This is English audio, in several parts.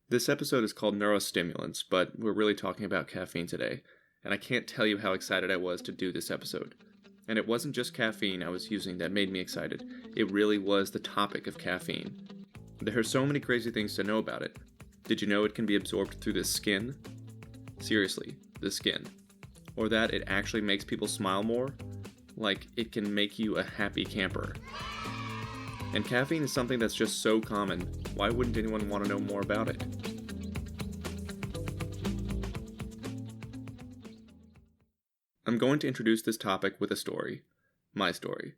This episode is called Neurostimulants, but we're really talking about caffeine today, and I can't tell you how excited I was to do this episode. And it wasn't just caffeine I was using that made me excited, it really was the topic of caffeine. There are so many crazy things to know about it. Did you know it can be absorbed through the skin? Seriously, the skin. Or that it actually makes people smile more? Like, it can make you a happy camper. And caffeine is something that's just so common, why wouldn't anyone want to know more about it? I'm going to introduce this topic with a story. My story.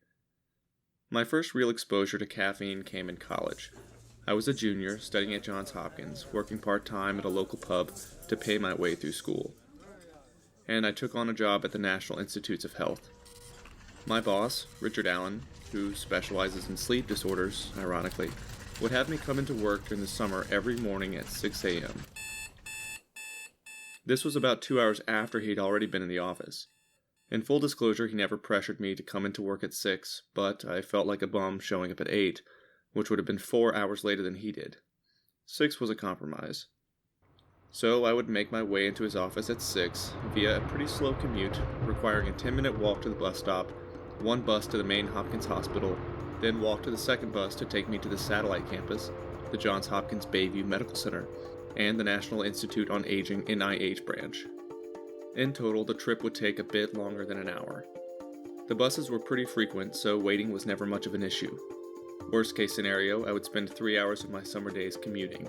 My first real exposure to caffeine came in college. I was a junior, studying at Johns Hopkins, working part-time at a local pub to pay my way through school. And I took on a job at the National Institutes of Health. My boss, Richard Allen, who specializes in sleep disorders, ironically, would have me come into work during the summer every morning at 6 a.m. This was about 2 hours after he'd already been in the office. In full disclosure, he never pressured me to come into work at 6, but I felt like a bum showing up at 8, which would have been 4 hours later than he did. 6 was a compromise. So I would make my way into his office at 6 via a pretty slow commute, requiring a 10-minute walk to the bus stop, one bus to the main Hopkins Hospital, then walk to the second bus to take me to the satellite campus, the Johns Hopkins Bayview Medical Center, and the National Institute on Aging NIH branch. In total, the trip would take a bit longer than an hour. The buses were pretty frequent, so waiting was never much of an issue. Worst case scenario, I would spend 3 hours of my summer days commuting.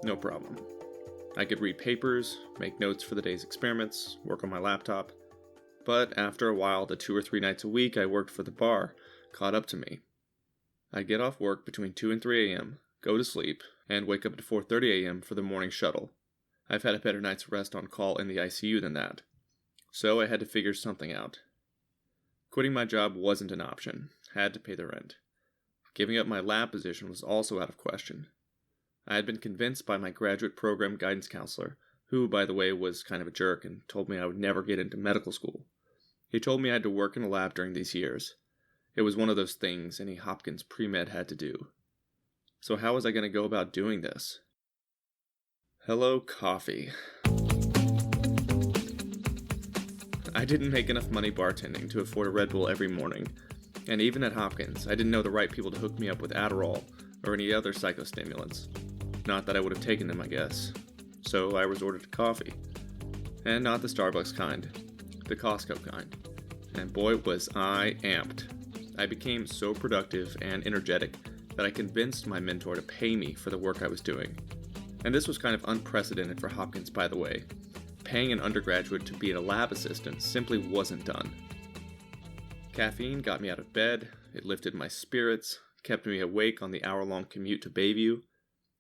No problem. I could read papers, make notes for the day's experiments, work on my laptop. But after a while, the 2 or 3 nights a week I worked for the bar caught up to me. I'd get off work between 2 and 3 a.m., go to sleep, and wake up at 4:30 a.m. for the morning shuttle. I've had a better night's rest on call in the ICU than that. So I had to figure something out. Quitting my job wasn't an option. Had to pay the rent. Giving up my lab position was also out of question. I had been convinced by my graduate program guidance counselor, who, by the way, was kind of a jerk and told me I would never get into medical school. He told me I had to work in a lab during these years. It was one of those things any Hopkins pre-med had to do. So how was I going to go about doing this? Hello, coffee. I didn't make enough money bartending to afford a Red Bull every morning, and even at Hopkins, I didn't know the right people to hook me up with Adderall or any other psychostimulants. Not that I would have taken them, I guess. So I resorted to coffee. And not the Starbucks kind, the Costco kind. And boy, was I amped. I became so productive and energetic that I convinced my mentor to pay me for the work I was doing. And this was kind of unprecedented for Hopkins, by the way. Paying an undergraduate to be a lab assistant simply wasn't done. Caffeine got me out of bed, it lifted my spirits, kept me awake on the hour-long commute to Bayview.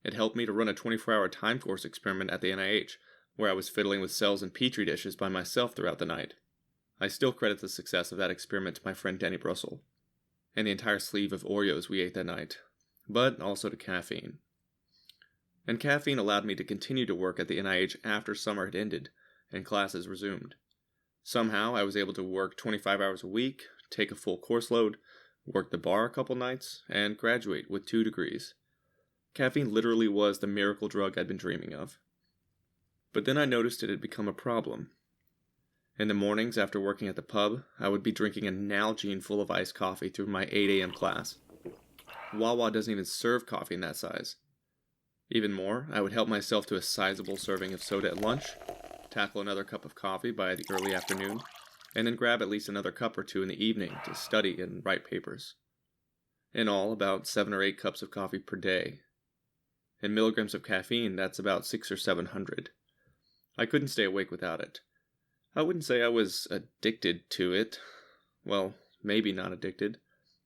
It helped me to run a 24-hour time course experiment at the NIH, where I was fiddling with cells in petri dishes by myself throughout the night. I still credit the success of that experiment to my friend Danny Brussel, and the entire sleeve of Oreos we ate that night, but also to caffeine. And caffeine allowed me to continue to work at the NIH after summer had ended, and classes resumed. Somehow I was able to work 25 hours a week, take a full course load, work the bar a couple nights, and graduate with 2 degrees. Caffeine literally was the miracle drug I'd been dreaming of. But then I noticed it had become a problem. In the mornings after working at the pub, I would be drinking an Nalgene full of iced coffee through my 8 a.m. class. Wawa doesn't even serve coffee in that size. Even more, I would help myself to a sizable serving of soda at lunch, tackle another cup of coffee by the early afternoon, and then grab at least another cup or 2 in the evening to study and write papers. In all, about 7 or 8 cups of coffee per day. In milligrams of caffeine, that's about 600 or 700. I couldn't stay awake without it. I wouldn't say I was addicted to it. Well, maybe not addicted.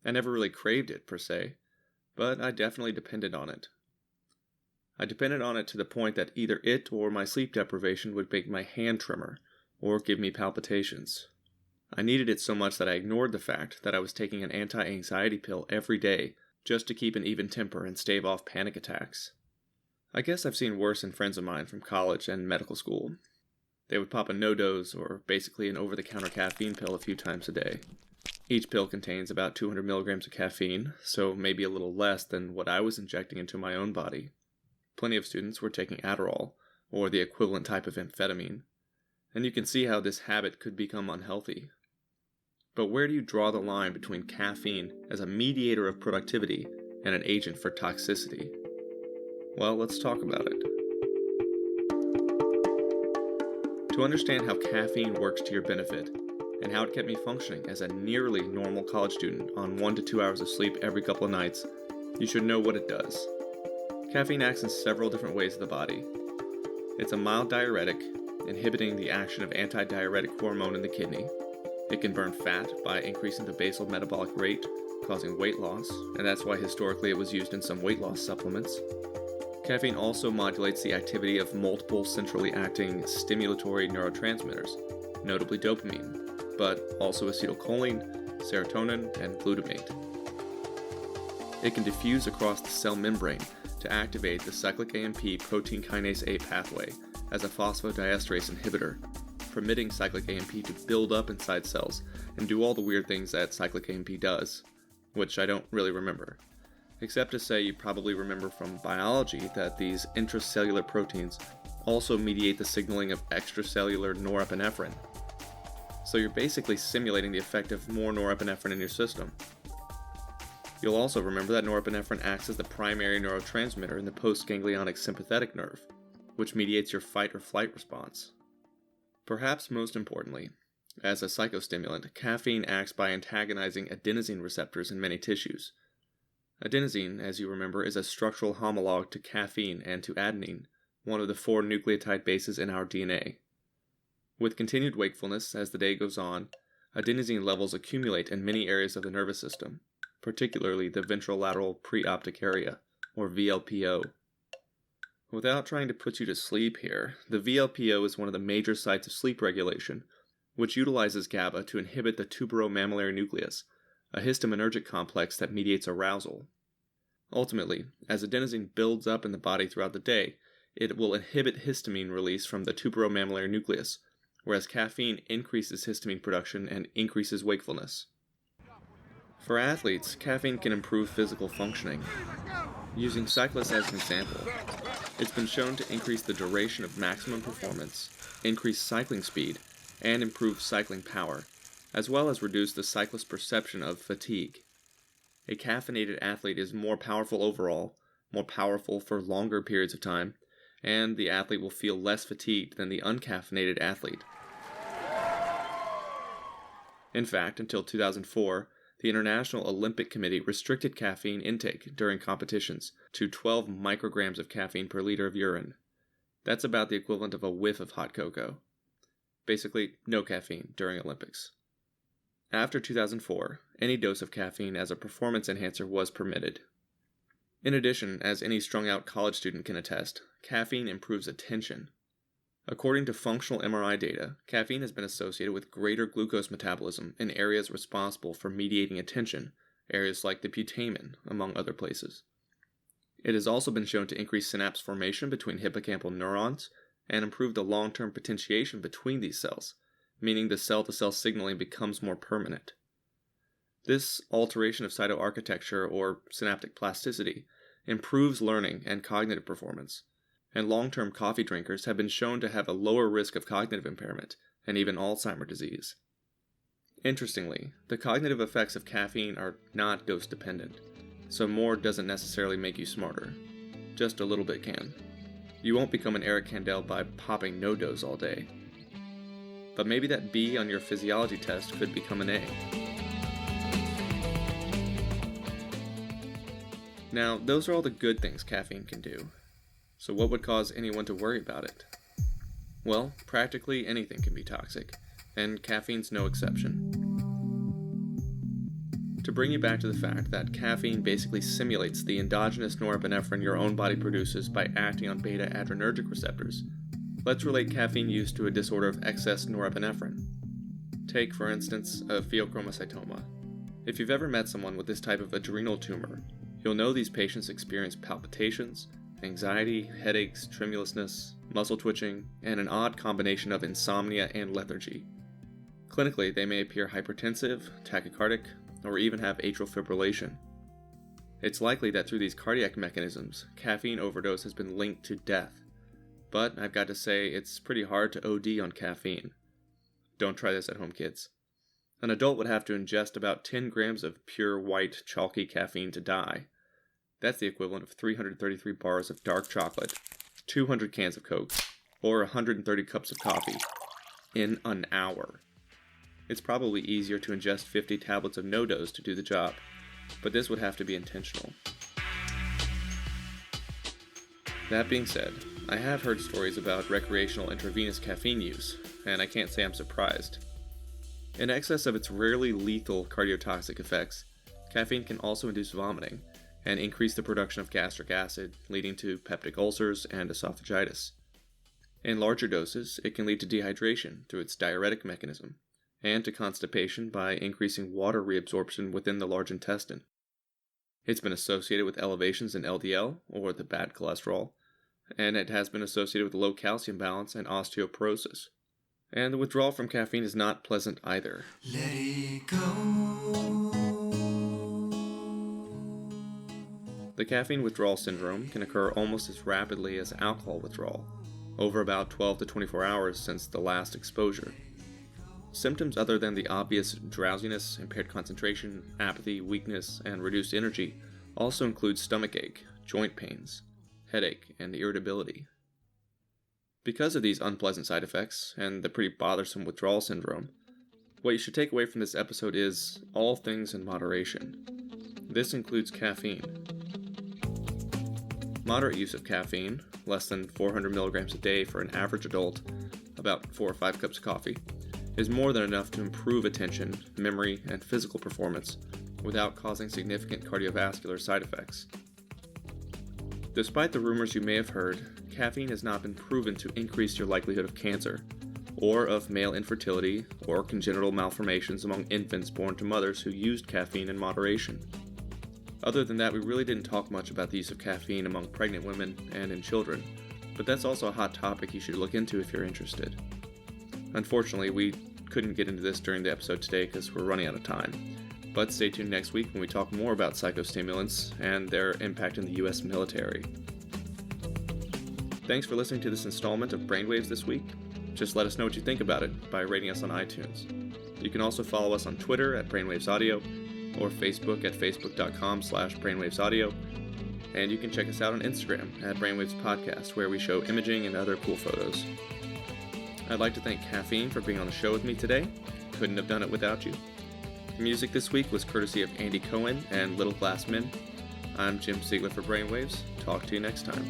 I never really craved it, per se. But I definitely depended on it. I depended on it to the point that either it or my sleep deprivation would make my hand tremor, or give me palpitations. I needed it so much that I ignored the fact that I was taking an anti-anxiety pill every day just to keep an even temper and stave off panic attacks. I guess I've seen worse in friends of mine from college and medical school. They would pop a no-dose, or basically an over-the-counter caffeine pill a few times a day. Each pill contains about 200 milligrams of caffeine, so maybe a little less than what I was injecting into my own body. plenty of students were taking Adderall, or the equivalent type of amphetamine, and you can see how this habit could become unhealthy. But where do you draw the line between caffeine as a mediator of productivity and an agent for toxicity? Well, let's talk about it. To understand how caffeine works to your benefit, and how it kept me functioning as a nearly normal college student on 1 to 2 hours of sleep every couple of nights, you should know what it does. Caffeine acts in several different ways of the body. It's a mild diuretic, inhibiting the action of antidiuretic hormone in the kidney. It can burn fat by increasing the basal metabolic rate, causing weight loss, and that's why historically it was used in some weight loss supplements. Caffeine also modulates the activity of multiple centrally acting stimulatory neurotransmitters, notably dopamine, but also acetylcholine, serotonin, and glutamate. It can diffuse across the cell membrane to activate the cyclic AMP protein kinase A pathway as a phosphodiesterase inhibitor, permitting cyclic AMP to build up inside cells and do all the weird things that cyclic AMP does, which I don't really remember. Except to say you probably remember from biology that these intracellular proteins also mediate the signaling of extracellular norepinephrine. So you're basically simulating the effect of more norepinephrine in your system. You'll also remember that norepinephrine acts as the primary neurotransmitter in the postganglionic sympathetic nerve, which mediates your fight or flight response. Perhaps most importantly, as a psychostimulant, caffeine acts by antagonizing adenosine receptors in many tissues. Adenosine, as you remember, is a structural homologue to caffeine and to adenine, one of the 4 nucleotide bases in our DNA. With continued wakefulness as the day goes on, adenosine levels accumulate in many areas of the nervous system, particularly the ventrolateral preoptic area, or VLPO. Without trying to put you to sleep here, the VLPO is one of the major sites of sleep regulation, which utilizes GABA to inhibit the tuberomammillary nucleus, a histaminergic complex that mediates arousal. Ultimately, as adenosine builds up in the body throughout the day, it will inhibit histamine release from the tuberomammillary nucleus, whereas caffeine increases histamine production and increases wakefulness. For athletes, caffeine can improve physical functioning. Using cyclists as an example, it's been shown to increase the duration of maximum performance, increase cycling speed, and improve cycling power, as well as reduce the cyclist's perception of fatigue. A caffeinated athlete is more powerful overall, more powerful for longer periods of time, and the athlete will feel less fatigued than the uncaffeinated athlete. In fact, until 2004, the International Olympic Committee restricted caffeine intake during competitions to 12 micrograms of caffeine per liter of urine. That's about the equivalent of a whiff of hot cocoa. Basically, no caffeine during Olympics. After 2004, any dose of caffeine as a performance enhancer was permitted. In addition, as any strung-out college student can attest, caffeine improves attention. According to functional MRI data, caffeine has been associated with greater glucose metabolism in areas responsible for mediating attention, areas like the putamen, among other places. It has also been shown to increase synapse formation between hippocampal neurons and improve the long-term potentiation between these cells, meaning the cell-to-cell signaling becomes more permanent. This alteration of cytoarchitecture, or synaptic plasticity, improves learning and cognitive performance, and long-term coffee drinkers have been shown to have a lower risk of cognitive impairment and even Alzheimer's disease. Interestingly, the cognitive effects of caffeine are not dose-dependent, so more doesn't necessarily make you smarter. Just a little bit can. You won't become an Eric Kandel by popping no-dose all day. But maybe that B on your physiology test could become an A. Now, those are all the good things caffeine can do. So what would cause anyone to worry about it? Well, practically anything can be toxic, and caffeine's no exception. To bring you back to the fact that caffeine basically simulates the endogenous norepinephrine your own body produces by acting on beta-adrenergic receptors, let's relate caffeine use to a disorder of excess norepinephrine. Take, for instance, a Pheochromocytoma. If you've ever met someone with this type of adrenal tumor, you'll know these patients experience palpitations, anxiety, headaches, tremulousness, muscle twitching, and an odd combination of insomnia and lethargy. Clinically, they may appear hypertensive, tachycardic, or even have atrial fibrillation. It's likely that through these cardiac mechanisms, caffeine overdose has been linked to death. But I've got to say, it's pretty hard to OD on caffeine. Don't try this at home, kids. An adult would have to ingest about 10 grams of pure white, chalky caffeine to die. That's the equivalent of 333 bars of dark chocolate, 200 cans of Coke, or 130 cups of coffee in an hour. It's probably easier to ingest 50 tablets of no-dose to do the job, but this would have to be intentional. That being said, I have heard stories about recreational intravenous caffeine use, and I can't say I'm surprised. In excess of its rarely lethal cardiotoxic effects, caffeine can also induce vomiting and increase the production of gastric acid, leading to peptic ulcers and esophagitis. In larger doses, it can lead to dehydration through its diuretic mechanism, and to constipation by increasing water reabsorption within the large intestine. It's been associated with elevations in LDL, or the bad cholesterol, and it has been associated with low calcium balance and osteoporosis. And the withdrawal from caffeine is not pleasant either. Let it go. The caffeine withdrawal syndrome can occur almost as rapidly as alcohol withdrawal, over about 12 to 24 hours since the last exposure. Symptoms other than the obvious drowsiness, impaired concentration, apathy, weakness, and reduced energy also include stomachache, joint pains, headache, and irritability. Because of these unpleasant side effects, and the pretty bothersome withdrawal syndrome, what you should take away from this episode is all things in moderation. This includes caffeine. Moderate use of caffeine, less than 400 milligrams a day for an average adult, about 4 or 5 cups of coffee, is more than enough to improve attention, memory, and physical performance without causing significant cardiovascular side effects. Despite the rumors you may have heard, caffeine has not been proven to increase your likelihood of cancer, or of male infertility, or congenital malformations among infants born to mothers who used caffeine in moderation. Other than that, we really didn't talk much about the use of caffeine among pregnant women and in children, but that's also a hot topic you should look into if you're interested. Unfortunately, we couldn't get into this during the episode today because we're running out of time, but stay tuned next week when we talk more about psychostimulants and their impact in the US military. Thanks for listening to this installment of Brainwaves this week. Just let us know what you think about it by rating us on iTunes. You can also follow us on Twitter at Brainwaves Audio, or Facebook at facebook.com/brainwavesaudio, and you can check us out on Instagram at Brainwaves Podcast, where we show imaging and other cool photos. I'd like to thank Caffeine for being on the show with me today. Couldn't have done it without you. The music this week was courtesy of Andy Cohen and Little Glass Men. I'm Jim Siegler for Brainwaves. Talk to you next time.